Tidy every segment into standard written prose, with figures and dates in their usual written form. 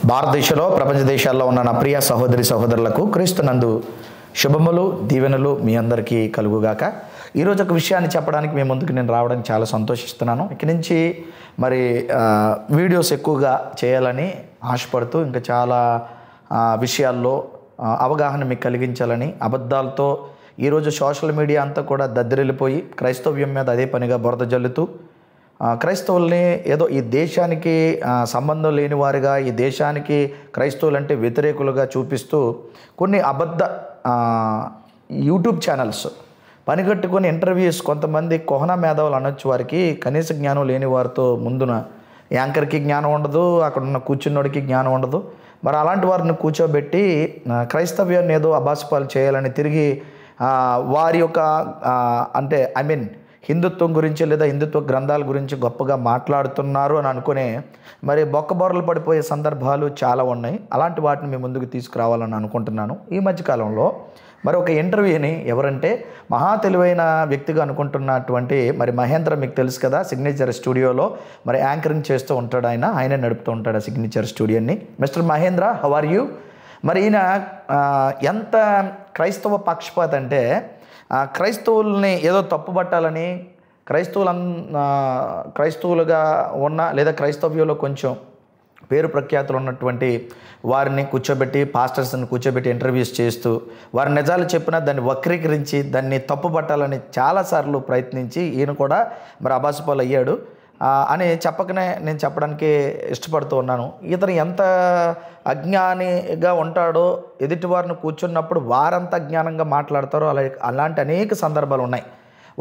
భారతదేశంలో ప్రపంచ దేశాల్లో ఉన్న నా ప్రియ సహోదరి సహోదరులకు క్రీస్తునందు శుభములు దీవెనలు మీ అందరికీ కలుగుగాక. ఈరోజు ఒక విషయాన్ని చెప్పడానికి మీ ముందుకు నేను రావడానికి చాలా సంతోషిస్తున్నాను. ఇక్కడి నుంచి మరి వీడియోస్ ఎక్కువగా చేయాలని ఆశపడుతూ ఇంకా చాలా విషయాల్లో అవగాహన మీకు కలిగించాలని అబద్ధాలతో ఈరోజు సోషల్ మీడియా అంతా కూడా దద్దరిల్లిపోయి క్రైస్తవ్యం మీద అదే పనిగా బురద జల్లుతూ క్రైస్తవుల్ని ఏదో ఈ దేశానికి సంబంధం లేని వారిగా, ఈ దేశానికి క్రైస్తవులంటే వ్యతిరేకులుగా చూపిస్తూ కొన్ని అబద్ధ యూట్యూబ్ ఛానల్స్ పనిగట్టుకొని ఇంటర్వ్యూస్ కొంతమంది కోహనా మేధావులు అనొచ్చు, వారికి కనీస జ్ఞానం లేని వారితో ముందున యాంకర్కి జ్ఞానం ఉండదు, అక్కడ ఉన్న కూర్చున్నోడికి జ్ఞానం ఉండదు. మరి అలాంటి వారిని కూర్చోబెట్టి క్రైస్తవ్యాన్ని ఏదో అబాస్పాలు చేయాలని తిరిగి వారి యొక్క అంటే హిందుత్వం గురించి లేదా హిందుత్వ గ్రంథాల గురించి గొప్పగా మాట్లాడుతున్నారు అని అనుకునే మరి బొక్కబొరలు పడిపోయే సందర్భాలు చాలా ఉన్నాయి. అలాంటి వాటిని మీ ముందుకు తీసుకురావాలని అనుకుంటున్నాను. ఈ మధ్యకాలంలో మరి ఒక ఇంటర్వ్యూని ఎవరంటే మహా తెలివైన వ్యక్తిగా అనుకుంటున్నటువంటి మరి మహేంద్ర, మీకు తెలుసు కదా, సిగ్నేచర్ స్టూడియోలో మరి యాంకరింగ్ చేస్తూ ఉంటాడు. ఆయనే నడుపుతూ ఉంటాడు ఆ సిగ్నేచర్ స్టూడియోని. Mister Mahendra, how are you? మరి ఈయన ఎంత క్రైస్తవ పక్షపాత అంటే క్రైస్తవుల్ని ఏదో తప్పుపట్టాలని, క్రైస్తవులుగా ఉన్న లేదా క్రైస్తవ్యంలో కొంచెం పేరు ప్రఖ్యాతులు ఉన్నటువంటి వారిని కూర్చోబెట్టి, పాస్టర్స్ని కూర్చోబెట్టి ఇంటర్వ్యూస్ చేస్తూ వారి నిజాలు చెప్పినా దాన్ని వక్రీకరించి దాన్ని తప్పుపట్టాలని చాలాసార్లు ప్రయత్నించి ఈయన కూడా మరి అబాసుపాలు అయ్యాడు అని చెప్పకనే నేను చెప్పడానికి ఇష్టపడుతూ ఉన్నాను. ఇతను ఎంత అజ్ఞానిగా ఉంటాడో, ఎదుటివారిని కూర్చున్నప్పుడు వారంత అజ్ఞానంగా మాట్లాడతారో అలాంటి అనేక సందర్భాలు ఉన్నాయి.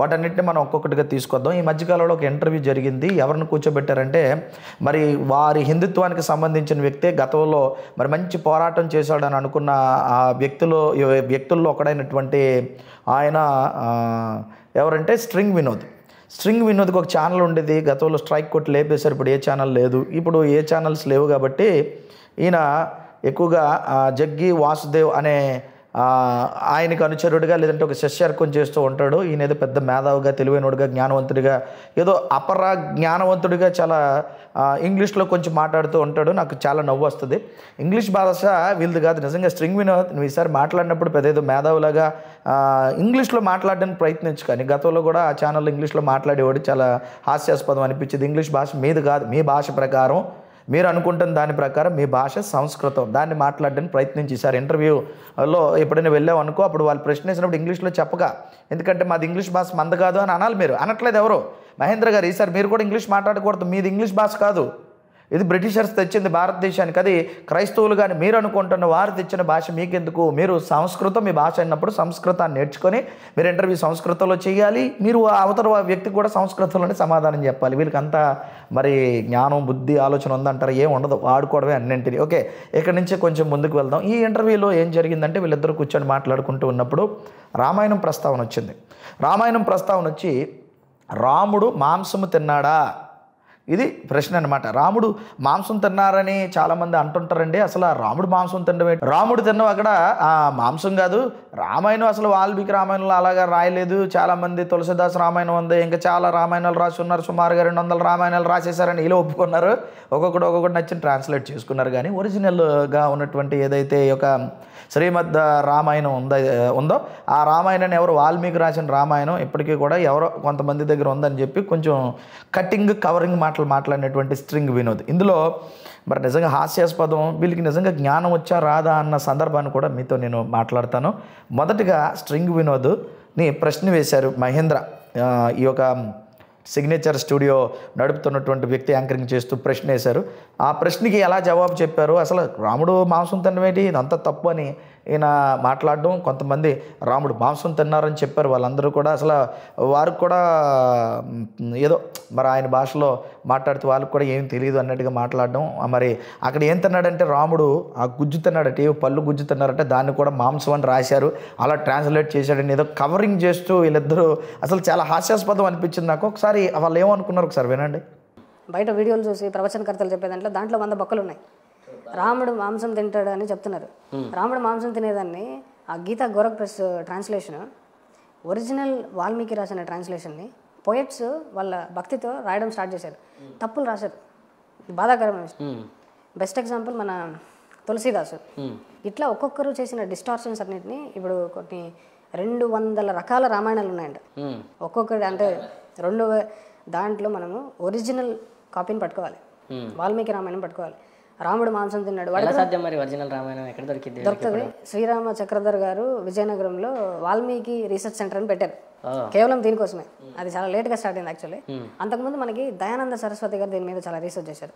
వాటన్నిటిని మనం ఒక్కొక్కటిగా తీసుకొద్దాం. ఈ మధ్యకాలంలో ఒక ఇంటర్వ్యూ జరిగింది. ఎవరిని కూర్చోబెట్టారంటే మరి వారి హిందుత్వానికి సంబంధించిన వ్యక్తే గతంలో మరి మంచి పోరాటం చేశాడని అనుకున్న ఆ వ్యక్తుల్లో ఒకడైనటువంటి ఆయన ఎవరంటే స్ట్రింగ్ వినోద్కి ఒక ఛానల్ ఉండేది. గతంలో స్ట్రైక్ కొట్టి లేపేశారు. ఇప్పుడు ఏ ఛానల్ లేదు. ఇప్పుడు ఏ ఛానల్స్ లేవు కాబట్టి ఈయన ఎక్కువగా జగ్గి వాసుదేవ్ అనే ఆయనకు అనుచరుడిగా లేదంటే ఒక శిష్యార్కం చేస్తూ ఉంటాడు. ఈయన ఏదో పెద్ద మేధావుగా, తెలివైనడుగా, జ్ఞానవంతుడిగా, ఏదో అపర జ్ఞానవంతుడిగా చాలా ఇంగ్లీష్లో కొంచెం మాట్లాడుతూ ఉంటాడు. నాకు చాలా నవ్వు వస్తుంది. ఇంగ్లీష్ భాష వీళ్ళది కాదు నిజంగా. స్ట్రింగ్ వినోద్ నువ్వు ఈసారి మాట్లాడినప్పుడు పెద్ద ఏదో మేధావులాగా ఇంగ్లీష్లో మాట్లాడడానికి ప్రయత్నించు. కానీ గతంలో కూడా ఆ ఛానల్లో ఇంగ్లీష్లో మాట్లాడేవాడు. చాలా హాస్యాస్పదం అనిపించింది. ఇంగ్లీష్ భాష మీది కాదు, మీ భాష ప్రకారం మీరు అనుకుంటున్న దాని ప్రకారం మీ భాష సంస్కృతం, దాన్ని మాట్లాడడానికి ప్రయత్నించి ఈసారి ఇంటర్వ్యూలో ఎప్పుడైనా వెళ్ళావు అనుకో, అప్పుడు వాళ్ళు ప్రశ్న వేసినప్పుడు ఇంగ్లీష్లో చెప్పగా, ఎందుకంటే మాది ఇంగ్లీష్ భాష మంద కాదు అని అనాలి. మీరు అనట్లేదు ఎవరు. మహేంద్ర గారు, ఈసారి మీరు కూడా ఇంగ్లీష్ మాట్లాడకూడదు. మీది ఇంగ్లీష్ భాష కాదు, ఇది బ్రిటిషర్స్ తెచ్చింది భారతదేశానికి. అది క్రైస్తవులు కానీ మీరు అనుకుంటున్న వారు తెచ్చిన భాష మీకెందుకు? మీరు సంస్కృతం మీ భాష అన్నప్పుడు సంస్కృతాన్ని నేర్చుకొని మీరు ఇంటర్వ్యూ సంస్కృతంలో చేయాలి. మీరు అవతల వ్యక్తి కూడా సంస్కృతంలోనే సమాధానం చెప్పాలి. వీళ్ళకంతా మరి జ్ఞానం, బుద్ధి, ఆలోచన ఉందంటారు, ఏం ఉండదు, వాడుకోవడమే అన్నింటినీ. ఓకే, ఇక్కడ నుంచి కొంచెం ముందుకు వెళ్దాం. ఈ ఇంటర్వ్యూలో ఏం జరిగిందంటే వీళ్ళిద్దరూ కూర్చొని మాట్లాడుకుంటూ ఉన్నప్పుడు రామాయణం ప్రస్తావన వచ్చింది. రామాయణం ప్రస్తావన వచ్చి రాముడు మాంసము తిన్నాడా, ఇది ప్రశ్న అనమాట. రాముడు మాంసం తిన్నారని చాలామంది అంటుంటారండి. అసలు రాముడు మాంసం తినడం, రాముడు తిన్నవి అక్కడ మాంసం కాదు. రామాయణం అసలు వాల్మీకి రామాయణంలో అలాగా రాయలేదు. చాలామంది తులసిదాస్ రామాయణం ఉంది, ఇంకా చాలా రామాయణాలు రాసి ఉన్నారు. సుమారుగా 200 రామాయణాలు రాసేసారని ఇలా ఒప్పుకున్నారు. ఒక్కొక్కటి నచ్చిన ట్రాన్స్లేట్ చేసుకున్నారు. కానీ ఒరిజినల్గా ఉన్నటువంటి ఏదైతే ఒక శ్రీమద్ రామాయణం ఉందో ఆ రామాయణాన్ని ఎవరు వాల్మీకి రాసిన రామాయణం ఇప్పటికీ కూడా ఎవరో కొంతమంది దగ్గర ఉందని చెప్పి కొంచెం కటింగ్ కవరింగ్ మాట్లాడినటువంటి స్ట్రింగ్ వినోద్. ఇందులో మరి నిజంగా హాస్యాస్పదం, వీళ్ళకి నిజంగా జ్ఞానం వచ్చా రాదా అన్న సందర్భాన్ని కూడా మీతో నేను మాట్లాడతాను. మొదటిగా స్ట్రింగ్ వినోద్ని ప్రశ్న వేశారు మహేంద్ర. ఈ యొక్క సిగ్నేచర్ స్టూడియో నడుపుతున్నటువంటి వ్యక్తి యాంకరింగ్ చేస్తూ ప్రశ్న వేశారు. ఆ ప్రశ్నకి ఎలా జవాబు చెప్పారు, అసలు రాముడు మాంసం తినడం ఏంటి, ఇదంతా తప్పు అని ఈయన మాట్లాడడం, కొంతమంది రాముడు మాంసం తిన్నారని చెప్పారు. వాళ్ళందరూ కూడా అసలు వారికి కూడా ఏదో మరి ఆయన భాషలో మాట్లాడుతూ వాళ్ళకి కూడా ఏం తెలియదు అన్నట్టుగా మాట్లాడడం. మరి అక్కడ ఏం తిన్నాడంటే రాముడు ఆ గుజ్జు తిన్నాడట, పళ్ళు గుజ్జు తిన్నారంటే దాన్ని కూడా మాంసం అని రాశారు, అలా ట్రాన్స్లేట్ చేశాడని ఏదో కవరింగ్ చేస్తూ వీళ్ళిద్దరూ అసలు చాలా హాస్యాస్పదం అనిపించింది నాకు. ఒకసారి వాళ్ళు ఏమనుకున్నారు ఒకసారి వినండి. బయట వీడియోలు చూసి ప్రవచనకర్తలు చెప్పే దాంట్లో 100 బొక్కలు ఉన్నాయి. రాముడు మాంసం తింటాడు అని చెప్తున్నారు. రాముడు మాంసం తినేదాన్ని ఆ Geeta Gorakh press translation, original Valmiki రాసిన ట్రాన్స్లేషన్ని పోయెట్స్ వాళ్ళ భక్తితో రాయడం స్టార్ట్ చేశారు. తప్పులు రాశారు. బాధాకరమైన విషయం. బెస్ట్ ఎగ్జాంపుల్ మన తులసీదాసు. ఇట్లా ఒక్కొక్కరు చేసిన డిస్టార్షన్స్ అన్నింటినీ ఇప్పుడు కొన్ని 200 రకాల రామాయణాలు ఉన్నాయండి. ఒక్కొక్కటి అంటే దాంట్లో మనము ఒరిజినల్ కాపీని పట్టుకోవాలి. వాల్మీకి రామాయణం పట్టుకోవాలి. రాముడు మాంసం తిన్నాడు, ఎలా సాధ్యం మరి ఒరిజినల్ రామాయణం ఎక్కడ దొరికింది? దొరుకుతుంది. శ్రీరామ చక్రధర్ గారు విజయనగరంలో వాల్మీకి రీసెర్చ్ సెంటర్ అని పెట్టారు, కేవలం దీనికోసమే. అది చాలా లేట్గా స్టార్ట్ అయింది యాక్చువల్లీ. అంతకుముందు మనకి దయానంద సరస్వతి గారు దీని మీద చాలా రీసెర్చ్ చేశారు.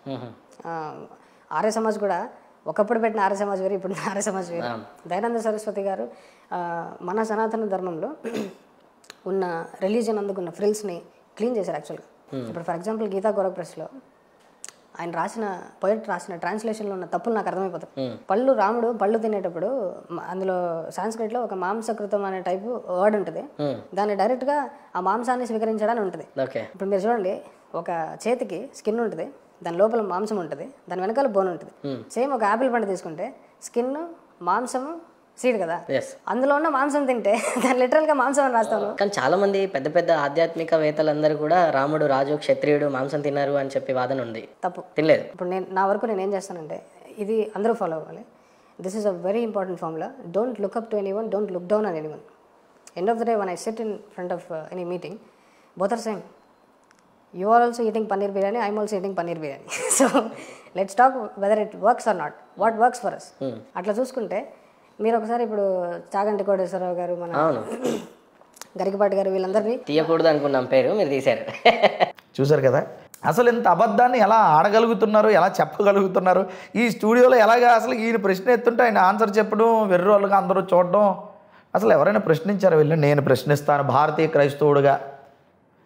ఆర్య సమాజ్ కూడా ఒకప్పుడు పెట్టిన ఆర్య సమాజ్ వేరు, ఇప్పుడు ఆర్య సమాజ్ వేరు. దయానంద సరస్వతి గారు మన సనాతన ధర్మంలో ఉన్న రిలీజియన్ అందుకున్న ఫ్రిల్స్ని క్లీన్ చేశారు యాక్చువల్గా. ఇప్పుడు ఫర్ ఎగ్జాంపుల్ గీతా గోరఖ్ ప్రెస్లో ఆయన పోయిట్ రాసిన ట్రాన్స్లేషన్లో ఉన్న తప్పులు నాకు అర్థమైపోతాయి. రాముడు పళ్ళు తినేటప్పుడు అందులో సాంస్క్రిట్లో ఒక మాంసకృతం అనే టైపు వర్డ్ ఉంటుంది, దాన్ని డైరెక్ట్గా ఆ మాంసాన్ని స్వీకరించడానికి ఉంటుంది. ఇప్పుడు మీరు చూడండి, ఒక చేతికి స్కిన్ ఉంటుంది, దాని లోపల మాంసం ఉంటుంది, దాని వెనకాల బోన్ ఉంటుంది. సేమ్ ఒక యాపిల్ పండు తీసుకుంటే స్కిన్, మాంసము, సీడ్ కదా, అందులో ఉన్న మాంసం తింటే దాని లిటరల్గా మాంసం అని రాస్తాను. కానీ చాలా మంది పెద్ద పెద్ద ఆధ్యాత్మికవేత్తలందరూ కూడా రాముడు రాజు క్షత్రియుడు మాంసం తిన్నారు అని చెప్పి వాదన ఉంది. తప్పు, తినలేదు. ఇప్పుడు నా వరకు నేను ఏం చేస్తానంటే, ఇది అందరూ ఫాలో అవ్వాలి. This is a very important formula. Don't look up to anyone, don't look down on anyone. End of the day, when I sit in front of any meeting, both are same. You are also eating paneer biryani, I am also eating paneer biryani. So let's talk whether it works or not, what works for us. అట్లా చూసుకుంటే మీరు ఒకసారి ఇప్పుడు చాగంటి కోటేశ్వరరావు గారు, మన గరికపాటి గారు, వీళ్ళందరినీ తీయకూడదు అనుకున్నాం పేరు, మీరు తీశారు. చూసారు కదా, అసలు ఇంత అబద్ధాన్ని ఎలా ఆడగలుగుతున్నారు, ఎలా చెప్పగలుగుతున్నారు. ఈ స్టూడియోలో ఎలాగా అసలు ఈయన ప్రశ్న ఎత్తుంటే ఆయన ఆన్సర్ చెప్పడం, వెర్రి వాళ్ళుగా అందరూ చూడడం. అసలు ఎవరైనా ప్రశ్నించారు వెళ్ళి? నేను ప్రశ్నిస్తాను, భారతీయ క్రైస్తవుడుగా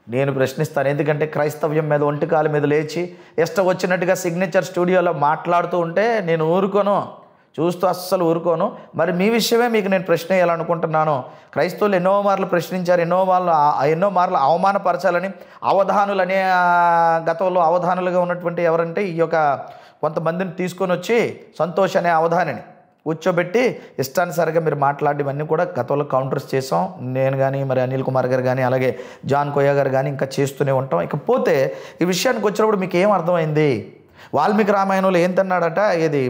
నేను ప్రశ్నిస్తాను. ఎందుకంటే క్రైస్తవ్యం మీద ఒంటికాల మీద లేచి ఇష్టం వచ్చినట్టుగా సిగ్నేచర్ స్టూడియోలో మాట్లాడుతూ ఉంటే నేను ఊరుకోను, చూస్తూ అస్సలు ఊరుకోను. మరి మీ విషయమే మీకు నేను ప్రశ్న వేయాలనుకుంటున్నాను. క్రైస్తవులు ఎన్నో మార్లు ప్రశ్నించారు, ఎన్నో మార్లు అవమానపరచాలని. అవధానులనే గతంలో అవధానులుగా ఉన్నటువంటి ఎవరంటే ఈ యొక్క కొంతమందిని తీసుకొని వచ్చి సంతోష్ అనే అవధానిని కూర్చోబెట్టి ఇష్టానుసారిగా మీరు మాట్లాడేవన్నీ కూడా గతంలో కౌంటర్స్ చేసాం. నేను కానీ, మరి అనిల్ కుమార్ గారు కానీ, అలాగే జాన్ కోయా గారు కానీ ఇంకా చేస్తూనే ఉంటాం. ఇకపోతే ఈ విషయానికి వచ్చినప్పుడు మీకు ఏం అర్థమైంది? వాల్మీకి రామాయణంలో ఏం తిన్నాడట, ఇది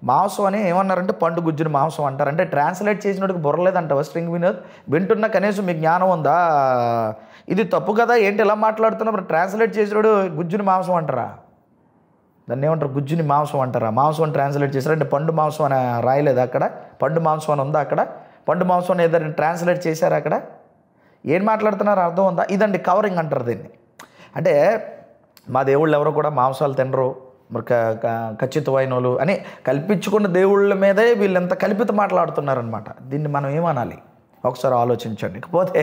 మాంసం అని ఏమన్నారంటే పండు గుజ్జుని మాంసం అంటారు. అంటే ట్రాన్స్లేట్ చేసినట్టుకు బుర్రలేదంటావా స్ట్రింగ్ వినోద్? వింటున్న కనీసం మీకు జ్ఞానం ఉందా? ఇది తప్పు కదా, ఏంటి ఎలా మాట్లాడుతున్నా? మరి ట్రాన్స్లేట్ చేసినాడు గుజ్జుని మాంసం అంటారా? దాన్ని ఏమంటారు? గుజ్జుని మాంసం అంటారా? మాంసం అని ట్రాన్స్లేట్ చేశారు. అంటే పండు మాంసం అని రాయలేదు అక్కడ, పండు మాంసం అని ఉందా అక్కడ? పండు మాంసం అని ఏదైనా ట్రాన్స్లేట్ చేశారు అక్కడ? ఏం మాట్లాడుతున్నారు అర్థం ఉందా? ఇదండి కవరింగ్ అంటారు దీన్ని. అంటే మా దేవుళ్ళు ఎవరో కూడా మాంసాలు తినరు, మరి ఖచ్చితమైన వాళ్ళు అని కల్పించుకున్న దేవుళ్ళ మీదే వీళ్ళు ఎంత కల్పిత మాట్లాడుతున్నారనమాట. దీన్ని మనం ఏమనాలి ఒకసారి ఆలోచించండి. ఇకపోతే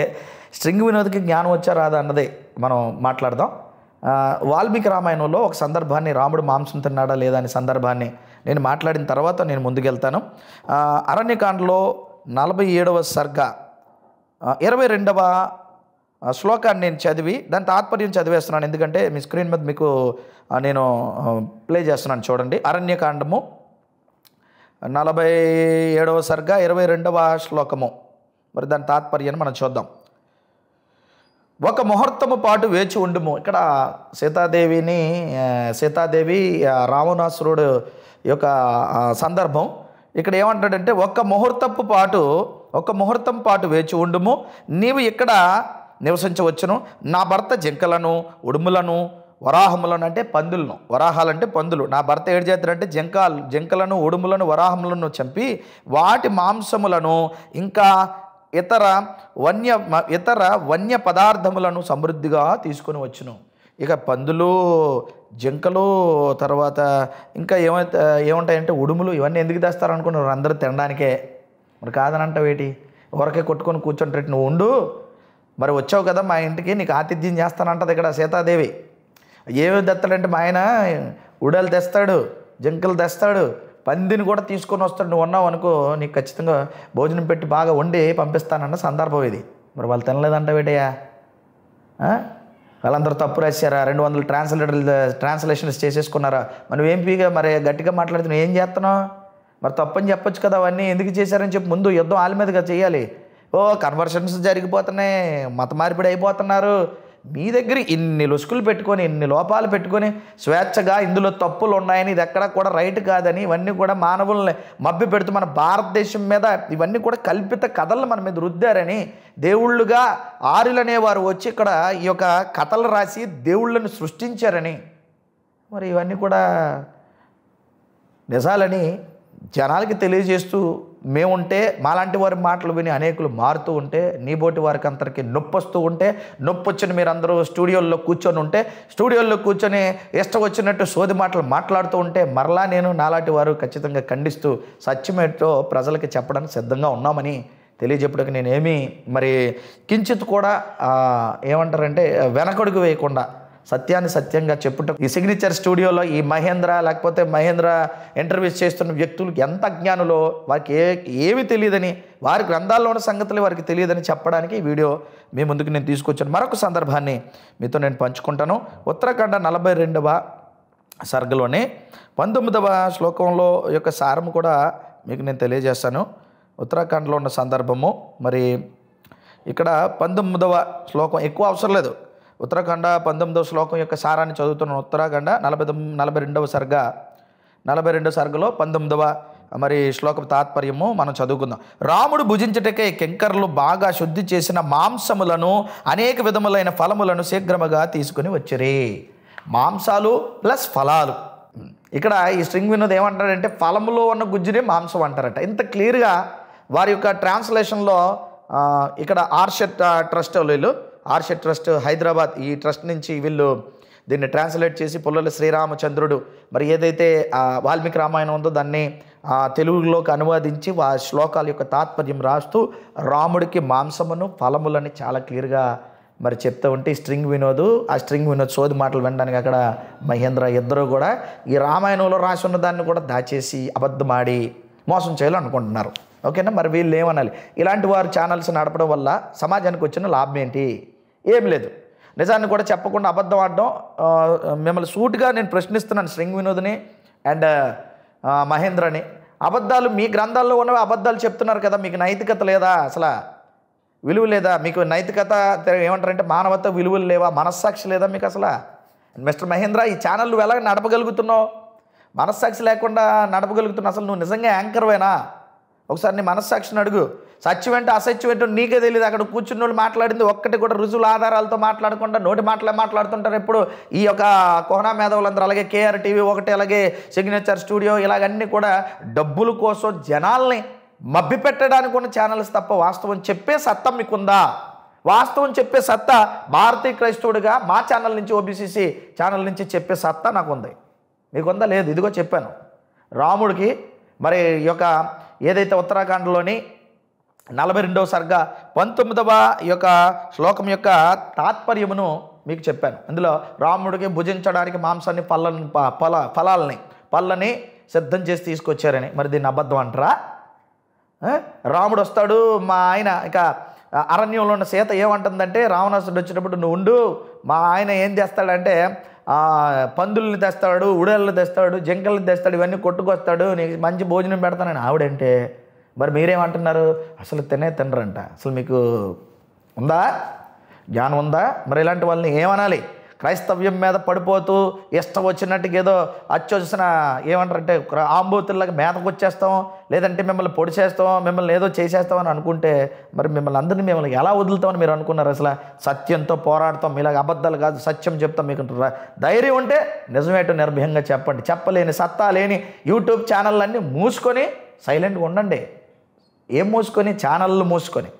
స్ట్రింగ్ వినోద్కి జ్ఞానం వచ్చా రాదా అన్నదే మనం మాట్లాడదాం. వాల్మీకి రామాయణంలో ఒక సందర్భాన్ని, రాముడు మాంసం తిన్నాడా లేదా అనే సందర్భాన్ని నేను మాట్లాడిన తర్వాత నేను ముందుకెళ్తాను. అరణ్యకాండలో 47వ సర్గ 22వ శ్లోకాన్ని నేను చదివి దాని తాత్పర్యం చదివేస్తున్నాను. ఎందుకంటే మీ స్క్రీన్ మీద మీకు నేను ప్లే చేస్తున్నాను చూడండి. అరణ్యకాండము 47వ సర్గ 22వ శ్లోకము, మరి దాని తాత్పర్యాన్ని మనం చూద్దాం. ఒక ముహూర్తము పాటు వేచి ఉండుము. ఇక్కడ సీతాదేవి రావణాసురుడు యొక్క సందర్భం. ఇక్కడ ఏమంటాడంటే ఒక ముహూర్తం పాటు వేచి ఉండుము, నీవు ఇక్కడ నివసించవచ్చును. నా భర్త జింకలను, ఉడుములను, వరాహములను అంటే పందులను, వరాహాలంటే పందులు, నా భర్త ఏడు చేస్తాడంటే జింకలను, ఉడుములను, వరాహములను చంపి వాటి మాంసములను ఇంకా ఇతర వన్య పదార్థములను సమృద్ధిగా తీసుకొని వచ్చును. ఇక పందులు, జింకలు, తర్వాత ఇంకా ఏముంటాయంటే ఉడుములు, ఇవన్నీ ఎందుకు తెస్తారు అనుకున్నారు? అందరూ తినడానికే. మరి కాదనంటావేటి? ఊరకే కొట్టుకొని కూర్చుంటే నువ్వు ఉండు, మరి వచ్చావు కదా మా ఇంటికి, నీకు ఆతిథ్యం చేస్తానంటది ఇక్కడ సీతాదేవి. ఏమి తెస్తాడంటే మా ఆయన ఉడలు తెస్తాడు, జింకలు తెస్తాడు, పందిని కూడా తీసుకొని వస్తాడు. నువ్వు ఉన్నావు అనుకో, నీకు ఖచ్చితంగా భోజనం పెట్టి బాగా వండి పంపిస్తానన్న సందర్భం ఇది. మరి వాళ్ళు తినలేదంటావేటయ్యా? వాళ్ళందరూ తప్పు రాశారా? 200 ట్రాన్స్లేషన్స్ చేసేసుకున్నారా? మనం ఏం పీగా మరి గట్టిగా మాట్లాడుతున్నావు, ఏం చేస్తున్నావు? మరి తప్పని చెప్పొచ్చు కదా. అవన్నీ ఎందుకు చేశారని చెప్పి ముందు యుద్ధం వాళ్ళ మీదగా చేయాలి. కన్వర్షన్స్ జరిగిపోతున్నాయి, మత మార్పిడి అయిపోతున్నారు, మీ దగ్గర ఇన్ని లొసుకులు పెట్టుకొని ఇన్ని లోపాలు పెట్టుకొని స్వేచ్ఛగా ఇందులో తప్పులు ఉన్నాయని, ఇది ఎక్కడ కూడా రైట్ కాదని, ఇవన్నీ కూడా మానవుల్ని మభ్య పెడుతూ మన భారతదేశం మీద ఇవన్నీ కూడా కల్పిత కథలను మన మీద రుద్దారని, దేవుళ్ళుగా ఆర్యులనేవారు వచ్చి ఇక్కడ ఈ యొక్క కథలు రాసి దేవుళ్ళను సృష్టించారని, మరి ఇవన్నీ కూడా నిజాలని జనాలకి తెలియజేస్తూ మేముంటే మాలాంటి వారి మాటలు విని అనేకులు మారుతూ ఉంటే, నీబోటి వారికి అందరికీ నొప్పి వస్తూ ఉంటే, నొప్పి వచ్చిన మీరు అందరూ స్టూడియోల్లో కూర్చొని ఉంటే, స్టూడియోల్లో కూర్చొని ఇష్టం వచ్చినట్టు సోది మాటలు మాట్లాడుతూ ఉంటే, మరలా నేను నాలాంటి వారు ఖచ్చితంగా ఖండిస్తూ సత్యమేటో ప్రజలకి చెప్పడానికి సిద్ధంగా ఉన్నామని తెలియజెప్పడానికి నేనేమీ మరి కించిత్ కూడా ఏమంటారంటే వెనకడుగు వేయకుండా సత్యాన్ని సత్యంగా చెప్పుట ఈ సిగ్నేచర్ స్టూడియోలో ఈ మహేంద్ర లేకపోతే మహేంద్ర ఇంటర్వ్యూస్ చేస్తున్న వ్యక్తులకు ఎంత అజ్ఞానులో, వారికి ఏమి తెలియదని, వారి గ్రంథాల్లో ఉన్న సంగతులు వారికి తెలియదని చెప్పడానికి ఈ వీడియో మీ ముందుకు నేను తీసుకొచ్చాను. మరొక సందర్భాన్ని మీతో నేను పంచుకుంటాను. ఉత్తరాఖండ 42వ సర్గలోని 19వ శ్లోకంలో యొక్క సారము కూడా మీకు నేను తెలియజేస్తాను. ఉత్తరాఖండ్లో ఉన్న సందర్భము మరి ఇక్కడ 19వ శ్లోకం ఎక్కువ అవసరం లేదు. ఉత్తరాఖండ 19వ శ్లోకం యొక్క సారాన్ని చదువుతున్నాను. ఉత్తరాఖండ 42వ సర్గ 42 సర్గలో 19వ మరి శ్లోకం తాత్పర్యము మనం చదువుకుందాం. రాముడు భుజించటకే కింకర్లు బాగా శుద్ధి చేసిన మాంసములను అనేక విధములైన ఫలములను శీఘ్రముగా తీసుకుని వచ్చిరి. మాంసాలు ప్లస్ ఫలాలు. ఇక్కడ ఈ స్ట్రింగ్ వినోద్ ఏమంటాడంటే ఫలములో ఉన్న గుజ్జునే మాంసం అంటారట. ఇంత క్లియర్గా వారి యొక్క ట్రాన్స్లేషన్లో ఇక్కడ ఆర్షెట్ ట్రస్ట్ వీళ్ళు ఆర్షెట్ ట్రస్ట్ హైదరాబాద్ ఈ ట్రస్ట్ నుంచి వీళ్ళు దీన్ని ట్రాన్స్లేట్ చేసి పుల్లల శ్రీరామచంద్రుడు మరి ఏదైతే వాల్మీకి రామాయణం ఉందో దాన్ని తెలుగులోకి అనువాదించి ఆ శ్లోకాల యొక్క తాత్పర్యం రాస్తూ రాముడికి మాంసమును ఫలములని చాలా క్లియర్గా మరి చెప్తూ ఉంటే స్ట్రింగ్ వినోద్ ఆ స్ట్రింగ్ వినోద్ సోది మాటలు వినడానికి అక్కడ మహేంద్ర ఇద్దరు కూడా ఈ రామాయణంలో రాసి ఉన్న దాన్ని కూడా దాచేసి అబద్ధమాడి మోసం చేయాలనుకుంటున్నారు. ఓకేనా? మరి వీళ్ళు ఏమనాలి? ఇలాంటి వారు ఛానల్స్ నడపడం వల్ల సమాజానికి వచ్చిన లాభం ఏంటి? ఏం లేదు. నిజాన్ని కూడా చెప్పకుండా అబద్ధం ఆడడం. మిమ్మల్ని సూటిగా నేను ప్రశ్నిస్తున్నాను స్ట్రింగ్ వినోద్ని అండ్ మహేంద్రని. అబద్ధాలు మీ గ్రంథాల్లో ఉన్నవి అబద్ధాలు చెప్తున్నారు కదా, మీకు నైతికత లేదా? అసలు విలువ లేదా? మీకు నైతికత ఏమంటారంటే మానవత విలువలు లేవా? మనస్సాక్షి లేదా మీకు అసలు? మిస్టర్ మహేంద్ర, ఈ ఛానల్ నువ్వు ఎలా నడపగలుగుతున్నావు? మనస్సాక్షి లేకుండా నడపగలుగుతున్నావు? అసలు నువ్వు నిజంగా యాంకర్వేనా? ఒకసారి నీ మనస్సాక్షిని అడుగు. సత్యం ఏంటో అసత్యం ఏంటో నీకే తెలియదు. అక్కడ కూర్చున్న వాళ్ళు మాట్లాడింది ఒక్కటి కూడా రుజువుల ఆధారాలతో మాట్లాడకుండా నోటి మాటలే మాట్లాడుతుంటారు ఎప్పుడు ఈ యొక్క కోహనా మేధావులందరూ. అలాగే కేఆర్ టీవీ ఒకటి, అలాగే సిగ్నేచర్ స్టూడియో, ఇలాగన్నీ కూడా డబ్బుల కోసం జనాల్ని మభ్యపెట్టడానికి ఉన్న ఛానల్స్ తప్ప వాస్తవం చెప్పే సత్తా మీకుందా? వాస్తవం చెప్పే సత్తా భారతీయ క్రైస్తవుడిగా మా ఛానల్ నుంచి ఓబీసీసీ ఛానల్ నుంచి చెప్పే సత్తా నాకు ఉంది. మీకుందా? లేదు. ఇదిగో చెప్పాను. రాముడికి మరి ఈ యొక్క ఏదైతే ఉత్తరాఖండ్లోని 42వ సర్గ 19వ ఈ యొక్క శ్లోకం యొక్క తాత్పర్యమును మీకు చెప్పాను. అందులో రాముడికి భుజించడానికి మాంసాన్ని పళ్ళని సిద్ధం చేసి తీసుకొచ్చారని. మరి దీన్ని అబద్ధం అంటారా? రాముడు వస్తాడు, మా ఆయన ఇక అరణ్యంలో ఉన్న సీత ఏమంటుందంటే రావణాసుడు వచ్చినప్పుడు నువ్వు ఉండు, మా ఆయన ఏం చేస్తాడంటే పందుల్ని తెస్తాడు, ఉడేళ్ళని తెస్తాడు, జింకల్ని తెస్తాడు, ఇవన్నీ కొట్టుకొస్తాడు, నీకు మంచి భోజనం పెడతానని ఆవిడంటే మరి మీరేమంటున్నారు? అసలు తినరంట. అసలు మీకు ఉందా? జ్ఞానం ఉందా? మరి ఇలాంటి వాళ్ళని ఏమనాలి? క్రైస్తవ్యం మీద పడిపోతూ ఇష్టం వచ్చినట్టుగా ఏదో అచ్చొచ్చిన ఏమంటారంటే ఆంబోతుల్లాగా మేతకు వచ్చేస్తాం, లేదంటే మిమ్మల్ని పొడి చేస్తాం, మిమ్మల్ని ఏదో చేసేస్తామని అనుకుంటే మరి మిమ్మల్ని మిమ్మల్ని ఎలా వదులుతామని మీరు అనుకున్నారు? అసలు సత్యంతో పోరాడతాం, ఇలాగ అబద్ధాలు కాదు సత్యం చెప్తాం. మీకు ధైర్యం ఉంటే నిజమేటో నిర్భయంగా చెప్పండి. చెప్పలేని సత్తా లేని యూట్యూబ్ ఛానళ్ళన్నీ మూసుకొని సైలెంట్గా ఉండండి. ఏం మూసుకొని? ఛానళ్ళు మూసుకొని,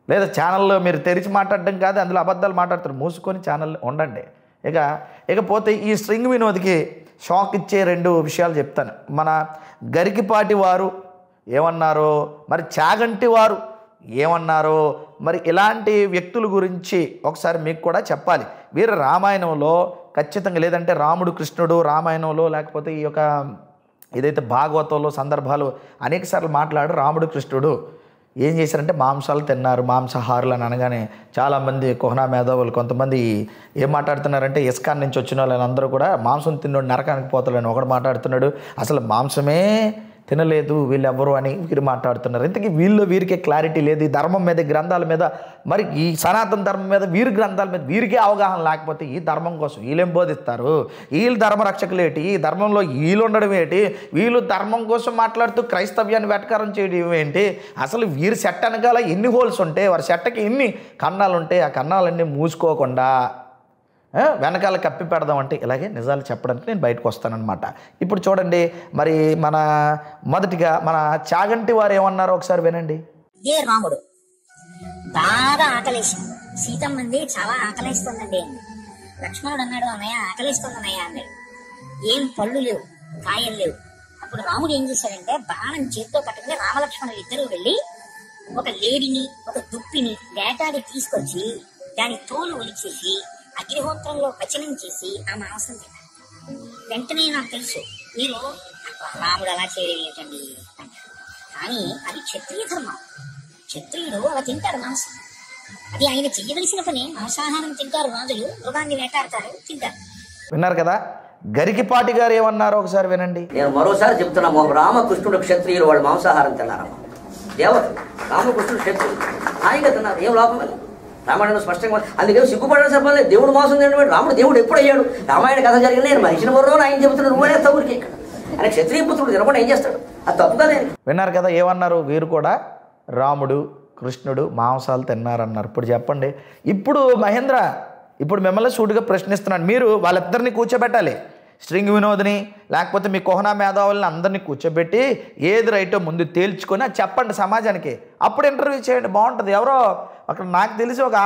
లేదా ఛానల్లో మీరు తెరిచి మాట్లాడడం కాదు, అందులో అబద్ధాలు మాట్లాడతారు. మూసుకొని ఛానల్ ఉండండి. ఇకపోతే ఈ స్ట్రింగ్ వినోద్కి షాక్ ఇచ్చే 2 విషయాలు చెప్తాను. మన గరికిపాటి వారు ఏమన్నారో, మరి చాగంటి వారు ఏమన్నారో, మరి ఇలాంటి వ్యక్తుల గురించి ఒకసారి మీకు కూడా చెప్పాలి. వీరు రామాయణంలో ఖచ్చితంగా, లేదంటే రాముడు కృష్ణుడు రామాయణంలో, లేకపోతే ఈ యొక్క ఏదైతే భాగవతంలో సందర్భాలు అనేకసార్లు మాట్లాడు రాముడు కృష్ణుడు ఏం చేశారంటే మాంసాలు తిన్నారు, మాంసాహారులు అని అనగానే చాలామంది కోహనా మేధావులు కొంతమంది ఏం మాట్లాడుతున్నారంటే ఇస్కాన్ నుంచి వచ్చిన వాళ్ళని అందరూ కూడా మాంసం తిన్నోడు నరకానికి పోతాడని ఒకడు మాట్లాడుతున్నాడు. అసలు మాంసమే తినలేదు వీళ్ళెవ్వరు అని వీరు మాట్లాడుతున్నారు. ఇంతకీ వీరికి క్లారిటీ లేదు. ఈ ధర్మం మీద, గ్రంథాల మీద, మరి ఈ సనాతన ధర్మం మీద, వీరి గ్రంథాల మీద వీరికే అవగాహన లేకపోతే ఈ ధర్మం కోసం వీళ్ళేం బోధిస్తారు? వీళ్ళు ధర్మరక్షకులేటి? ఈ ధర్మంలో వీళ్ళు ఉండడం ఏంటి? వీళ్ళు ధర్మం కోసం మాట్లాడుతూ క్రైస్తవ్యాన్ని వెటకారం చేయడం ఏంటి? అసలు వీరి సెట్ అనగాల ఎన్ని హోల్స్ ఉంటాయి, వారి సెట్టకి ఎన్ని కన్నాలు ఉంటాయి? ఆ కన్నాలన్నీ మూసుకోకుండా వెనకాల కప్పి పెడదామంటే ఇలాగే నిజాలు చెప్పడానికి నేను బయటకు వస్తానన్నమాట. ఇప్పుడు చూడండి, మరి మన మొదటిగా మన చాగంటి వారు ఏమన్నారో ఒకసారి వినండి. ఇదే రాముడు బాగా ఆకలేసింది, సీతమ్మంది చాలా ఆకలేస్తుందండి అంది. లక్ష్మణుడు అన్నాడు, అన్నయ్య ఆకలేస్తుందన్నయ్య అన్నాడు. ఏం పళ్ళు లేవు, కాయలు లేవు. అప్పుడు రాముడు ఏం చేశాడంటే బాణం చేతితో పట్టుకుని రామలక్ష్మణులు ఇద్దరు వెళ్ళి ఒక లేడిని, ఒక దుప్పిని వేటాడి తీసుకొచ్చి దాని తోలు ఒలిచేసి అగ్నిహోత్రంలో పచనం చేసి ఆ మాంసం తిన్నారు. వెంటనే నాకు తెలుసు మీరు రాముడు అలా చేయలేటండి అంటారు. కానీ అది క్షత్రియ ధర్మం. క్షత్రియుడు అలా తింటాడు మాంసం, అది ఆయన చెయ్యవలసిన పని. మాంసాహారం తింటారు రాజులు, మృగాన్ని వేటాడతారు, తింటారు. విన్నారు కదా, గరికిపాటి గారు ఏమన్నారో ఒకసారి వినండి. నేను మరోసారి చెప్తున్నాము, రామకృష్ణుడు క్షత్రియులు, వాళ్ళు మాంసాహారం తిన్నారమ్మా. దేవతలు రామకృష్ణుడు క్షత్రియులు హాయిగా తిన్నారు, ఏం లోపం లేదు. రామాయణంలో స్పష్టంగా అందుకే సిగ్గుపడిన చెప్పాలి. దేవుడు మోసం తినడం, రాముడు దేవుడు ఎప్పుడు అయ్యాడు? రామాయణ కథ జరిగిన నేను మనిషిని మరో ఆయన చెబుతున్నాడు, నువ్వే తవుడికి ఇక్కడ ఆయన క్షత్రియ పుత్రుడు తినకుండా ఏం చేస్తాడు? అది తప్పు కదా. విన్నారు కదా ఏమన్నారు? వీరు కూడా రాముడు కృష్ణుడు మాంసాలు తిన్నారన్నారు. ఇప్పుడు చెప్పండి, ఇప్పుడు మహేంద్ర, ఇప్పుడు మిమ్మల్ని సూటిగా ప్రశ్నిస్తున్నాను. మీరు వాళ్ళిద్దరిని కూర్చోబెట్టాలి, స్ట్రింగ్ వినోద్ని లేకపోతే మీ కోహనా మేధావుల్ని అందరినీ కూర్చోబెట్టి ఏది రైటో ముందు తేల్చుకొని అది చెప్పండి సమాజానికి. అప్పుడు ఇంటర్వ్యూ చేయండి, బాగుంటుంది. ఎవరో అక్కడ నాకు తెలిసి ఒక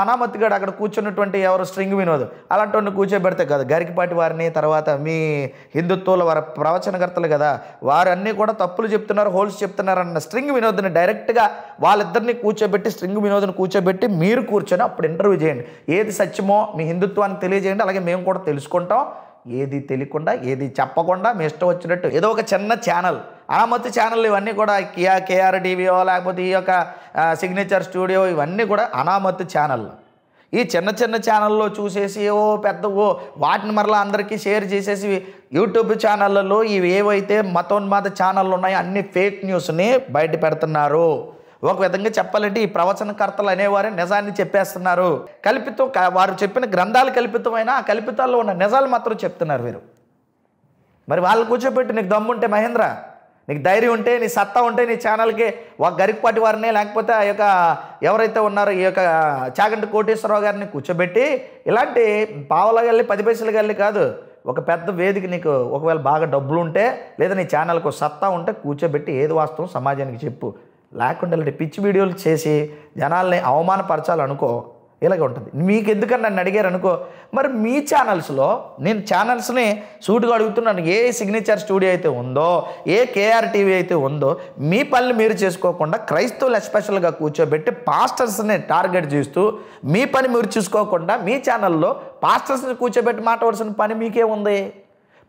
అనామతిగాడు అక్కడ కూర్చున్నటువంటి ఎవరో స్ట్రింగ్ వినోద్ అలాంటి వాడిని కూర్చోబెడితే కదా, గరికిపాటి వారిని, తర్వాత మీ హిందుత్వంలో వారి ప్రవచనకర్తలు కదా, వారన్నీ కూడా తప్పులు చెప్తున్నారు, హోల్స్ చెప్తున్నారు అన్న స్ట్రింగ్ వినోద్ని డైరెక్ట్గా వాళ్ళిద్దరిని కూర్చోబెట్టి, స్ట్రింగ్ వినోద్ని కూర్చోబెట్టి మీరు కూర్చొని అప్పుడు ఇంటర్వ్యూ చేయండి. ఏది సత్యమో మీ హిందుత్వాన్ని తెలియజేయండి, అలాగే మేము కూడా తెలుసుకుంటాం. ఏది తెలియకుండా, ఏది చెప్పకుండా మీ ఇష్టం వచ్చినట్టు ఏదో ఒక చిన్న ఛానల్, అనామతి ఛానల్ ఇవన్నీ కూడా కేఆర్ టీవీయో లేకపోతే ఈ యొక్క సిగ్నేచర్ స్టూడియో ఇవన్నీ కూడా అనామతి ఛానల్. ఈ చిన్న చిన్న ఛానల్లో చూసేసి పెద్ద వాటిని మరలా అందరికీ షేర్ చేసేసి యూట్యూబ్ ఛానళ్ళలో ఇవి ఏవైతే మతోన్మాద ఛానళ్ళు ఉన్నాయో అన్ని ఫేక్ న్యూస్ని బయట పెడుతున్నారు. ఒక విధంగా చెప్పాలంటే ఈ ప్రవచనకర్తలు అనేవారే నిజాన్ని చెప్పేస్తున్నారు. కల్పితం, వారు చెప్పిన గ్రంథాలు కల్పితమైన ఆ కల్పితాల్లో ఉన్న నిజాలు మాత్రం చెప్తున్నారు వీరు. మరి వాళ్ళు కూర్చోబెట్టి నీకు దమ్ముంటే మహేంద్ర, నీకు ధైర్యం ఉంటే, నీ సత్తా ఉంటే నీ ఛానల్కి ఒక గరికపాటి వారిని లేకపోతే ఆ యొక్క ఎవరైతే ఉన్నారో ఈ యొక్క చాగంటి కోటేశ్వరరావు గారిని కూర్చోబెట్టి ఇలాంటి పావల గల్లి 10 పైసలు గల్లి కాదు, ఒక పెద్ద వేదిక నీకు ఒకవేళ బాగా డబ్బులు ఉంటే లేదా నీ ఛానల్కు సత్తా ఉంటే కూర్చోబెట్టి ఏది వాస్తవం సమాజానికి చెప్పు. లేకుండా ఇలాంటి పిచ్చి వీడియోలు చేసి జనాల్ని అవమానపరచాలనుకో ఇలాగే ఉంటుంది. మీకు ఎందుకని నన్ను అడిగారు అనుకో, మరి మీ ఛానల్స్లో నేను ఛానల్స్ని సూటుగా అడుగుతున్నాను. ఏ సిగ్నేచర్ స్టూడియో అయితే ఉందో, ఏ కేఆర్ టీవీ అయితే ఉందో, మీ పనులు మీరు చేసుకోకుండా క్రైస్తవులు ఎస్పెషల్గా కూర్చోబెట్టి పాస్టర్స్ని టార్గెట్ చేస్తూ మీ పని మీరు చూసుకోకుండా మీ ఛానల్లో పాస్టర్స్ని కూర్చోబెట్టి మాట్లాడాల్సిన పని మీకే ఉంది?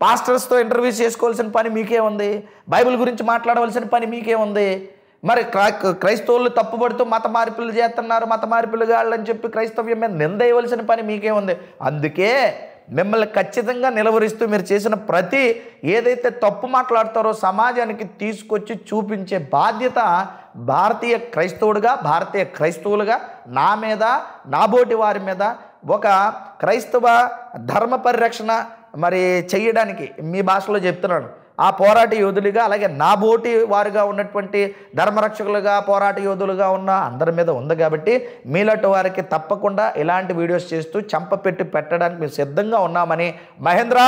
పాస్టర్స్తో ఇంటర్వ్యూస్ చేసుకోవాల్సిన పని మీకే ఉంది? బైబిల్ గురించి మాట్లాడవలసిన పని మీకే ఉంది? మరి క్రైస్తవులు తప్పుపడుతూ మత మార్పులు చేస్తున్నారు, మత మార్పులు గాళ్ళని చెప్పి క్రైస్తవ్యం మీద నిందేయవలసిన పని మీకే ఉంది. అందుకే మిమ్మల్ని ఖచ్చితంగా నిలవరిస్తూ మీరు చేసిన ప్రతి ఏదైతే తప్పు మాట్లాడతారో సమాజానికి తీసుకొచ్చి చూపించే బాధ్యత భారతీయ క్రైస్తవుడిగా, భారతీయ క్రైస్తవులుగా నా మీద, నాబోటి వారి మీద ఒక క్రైస్తవ ధర్మ పరిరక్షణ మరి చేయడానికి మీ భాషలో చెప్తున్నాను. ఆ పోరాట యోధులుగా, అలాగే నాబోటి వారుగా ఉన్నటువంటి ధర్మరక్షకులుగా, పోరాట యోధులుగా ఉన్న అందరి మీద ఉంది కాబట్టి మీలాంటి వారికి తప్పకుండా ఇలాంటి వీడియోస్ చేస్తూ చంపపెట్టి పెట్టడానికి మేము సిద్ధంగా ఉన్నామని మహేంద్ర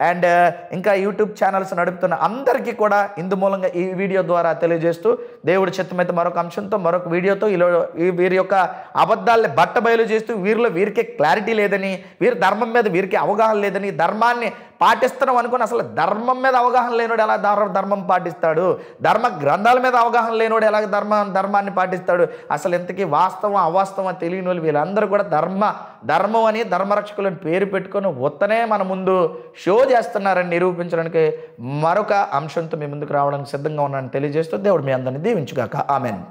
అండ్ ఇంకా యూట్యూబ్ ఛానల్స్ నడుపుతున్న అందరికీ కూడా ఇందు మూలంగా ఈ వీడియో ద్వారా తెలియజేస్తూ, దేవుడి చిత్తమైతే మరొక అంశంతో మరొక వీడియోతో వీరి యొక్క అబద్ధాలని బట్టబయలు చేస్తూ వీరికి క్లారిటీ లేదని, వీరి ధర్మం మీద వీరికి అవగాహన లేదని, ధర్మాన్ని పాటిస్తున్నాం అనుకుని అసలు ధర్మం మీద అవగాహన లేనోడు ఎలా ధర్మం పాటిస్తాడు? ధర్మ గ్రంథాల మీద అవగాహన లేనోడు ఎలా ధర్మాన్ని పాటిస్తాడు? అసలు ఇంతకీ వాస్తవం అవాస్తవం తెలియని వాళ్ళు వీళ్ళందరూ కూడా ధర్మం అని ధర్మరక్షకులను పేరు పెట్టుకొని ఉత్తనే మన ముందు షో చేస్తున్నారని నిరూపించడానికి మరొక అంశంతో మీ ముందుకు రావడానికి సిద్ధంగా ఉన్నానని తెలియజేస్తూ దేవుడు మీ అందరినీ దీవించుగాక. ఆమెన్.